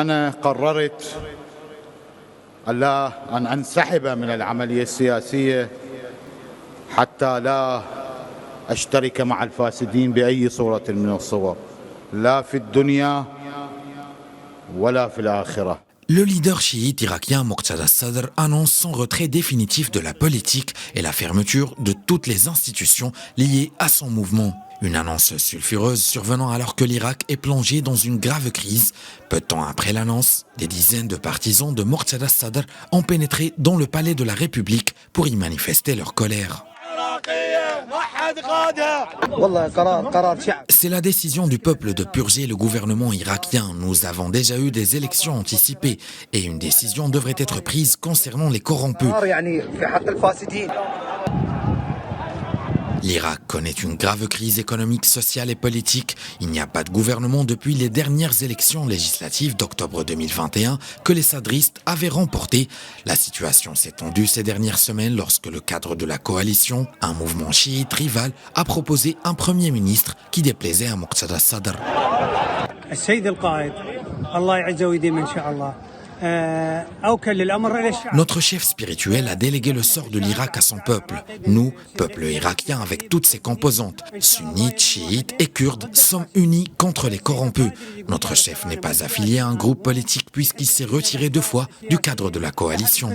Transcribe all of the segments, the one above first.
أنا قررت أن أنسحب من العملية السياسية حتى لا أشترك مع الفاسدين بأي صورة من الصور لا في الدنيا ولا في الآخرة. Le leader chiite irakien Moqtada Sadr annonce son retrait définitif de la politique et la fermeture de toutes les institutions liées à son mouvement. Une annonce sulfureuse survenant alors que l'Irak est plongé dans une grave crise. Peu de temps après l'annonce, des dizaines de partisans de Moqtada Sadr ont pénétré dans le palais de la République pour y manifester leur colère. C'est la décision du peuple de purger le gouvernement irakien. Nous avons déjà eu des élections anticipées et une décision devrait être prise concernant les corrompus. L'Irak connaît une grave crise économique, sociale et politique. Il n'y a pas de gouvernement depuis les dernières élections législatives d'octobre 2021 que les sadristes avaient remportées. La situation s'est tendue ces dernières semaines lorsque le cadre de la coalition, un mouvement chiite rival, a proposé un premier ministre qui déplaisait à Moqtada Sadr. Notre chef spirituel a délégué le sort de l'Irak à son peuple. Nous, peuple irakien avec toutes ses composantes, sunnites, chiites et kurdes, sommes unis contre les corrompus. Notre chef n'est pas affilié à un groupe politique puisqu'il s'est retiré 2 fois du cadre de la coalition.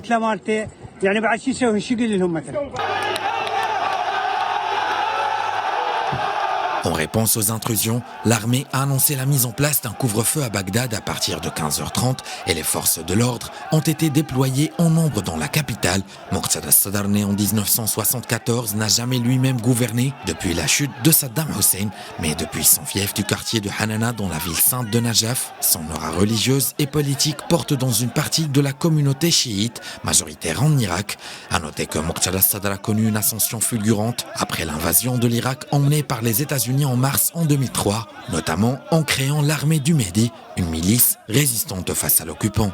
En réponse aux intrusions, l'armée a annoncé la mise en place d'un couvre-feu à Bagdad à partir de 15h30 et les forces de l'ordre ont été déployées en nombre dans la capitale. Moqtada Sadr, né en 1974, n'a jamais lui-même gouverné depuis la chute de Saddam Hussein, mais depuis son fief du quartier de Hanana dans la ville sainte de Najaf, son aura religieuse et politique porte dans une partie de la communauté chiite, majoritaire en Irak. À noter que Moqtada Sadr a connu une ascension fulgurante après l'invasion de l'Irak emmenée par les États-Unis en mars en 2003, notamment en créant l'armée du Mehdi, une milice résistante face à l'occupant.